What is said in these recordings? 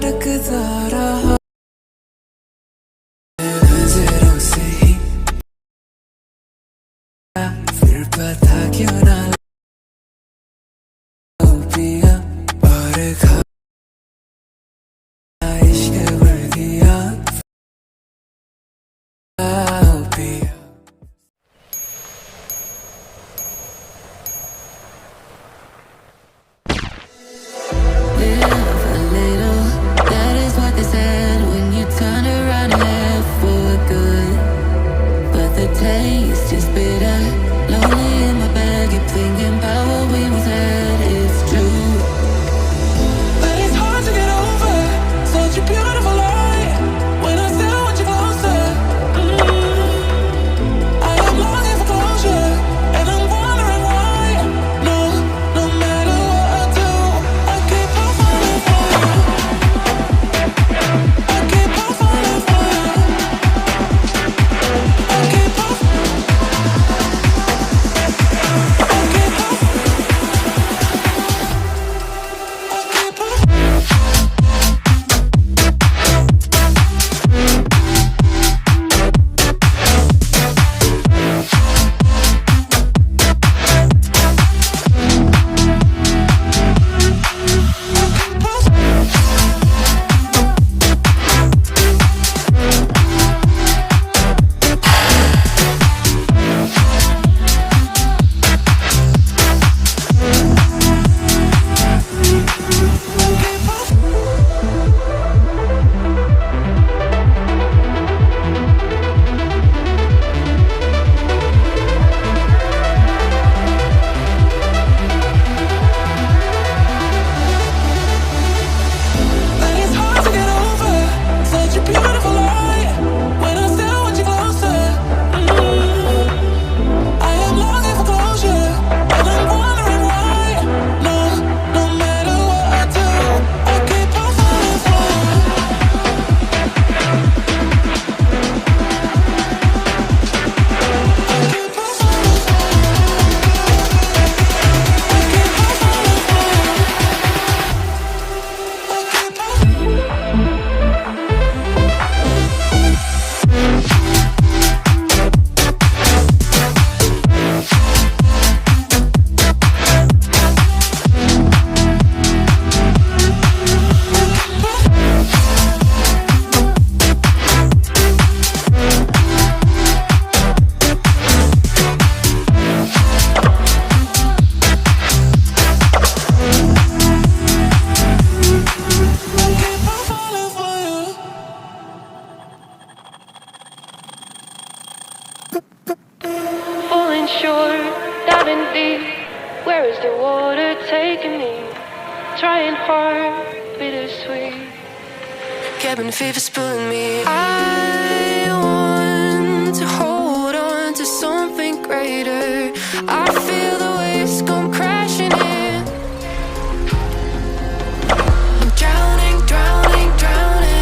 भटकता रहा नजरों से ही फिर पता क्यों ना पिया और खा इश्क भर दिया पिया Taste is bitter, lonely in my bed, keep thinking about what we once had. It's true, but it's hard to get over such a beautiful lie. When I still want you closer, I am longing for closure, and I'm wondering why. No, no matter what I do, I keep on falling for you. I keep on falling for you. I keep on. Falling short, diving deep. Where is the water taking me? Trying hard, bittersweet. Cabin fever's pulling me. I want to hold on to something greater. I feel the waves come crashing in. I'm drowning, drowning, drowning.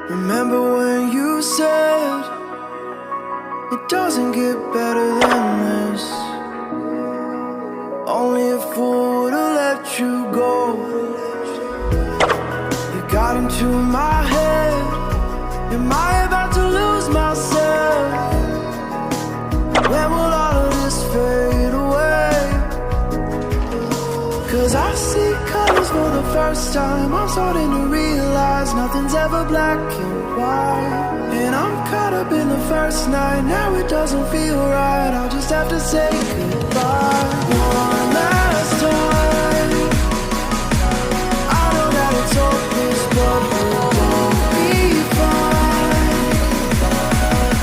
Remember when you said it doesn't get better than this? Only a fool would've let you go. You got into my head. Am I about to lose myself? When will all of this fade away? 'Cause I see colors for the first time. I'm starting to realize nothing's ever black and white. And I'm caught up in the first night. Now it doesn't feel right. I'll just have to say goodbye one last time. I know that it's hopeless, but we'll be fine.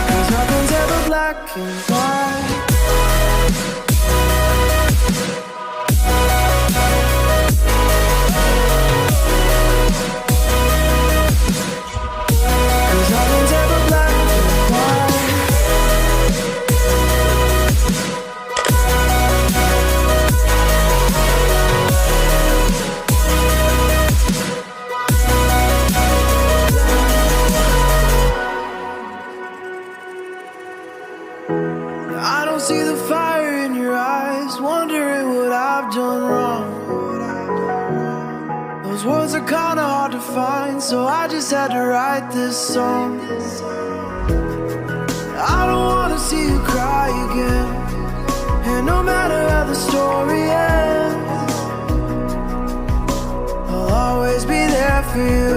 'Cause nothing's ever black and white. I don't see the fire in your eyes, wondering what I've done wrong. Those words are kinda hard to find, so I just had to write this song. I don't wanna see you cry again, and no matter how the story ends, I'll always be there for you.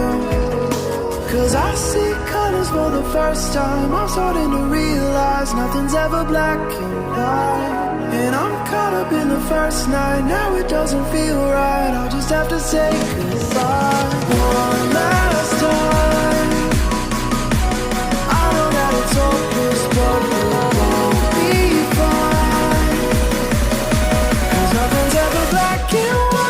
'Cause I see colors for the first time. I'm starting to realize nothing's ever black and white. And I'm caught up in the first night. Now it doesn't feel right. I'll just have to say goodbye one last time. I know that it's hopeless, but we'll be fine. 'Cause nothing's ever black and white.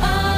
Oh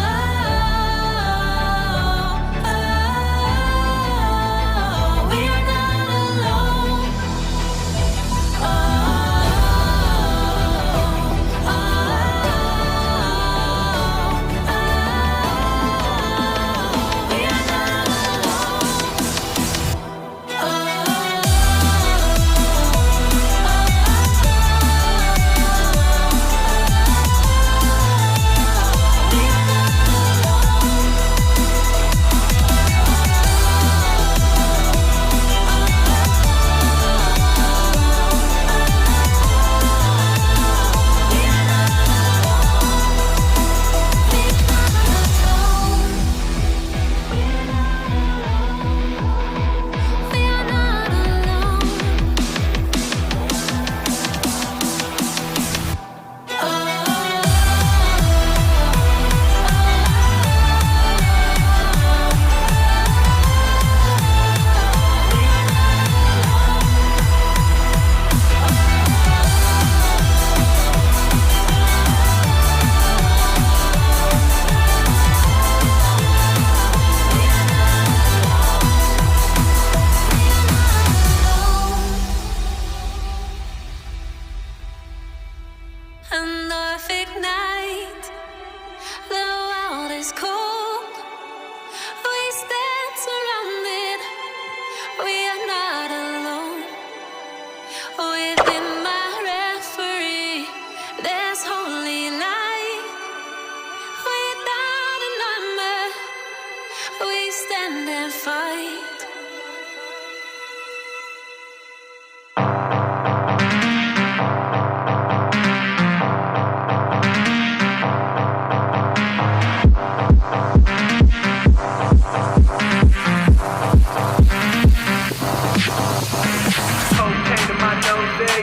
night. The world is cold. We stand surrounded. We are not alone. Within my referee, there's holy light. Without a number, we stand and fight.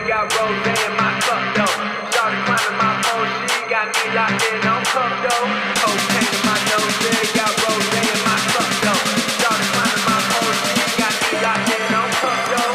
Got rose in my cup though. Started climbing my pole, she got me locked in on cup though. Cocaine in my nose, got rose in my cup though. Started climbing my pole, she got me locked in on cup though.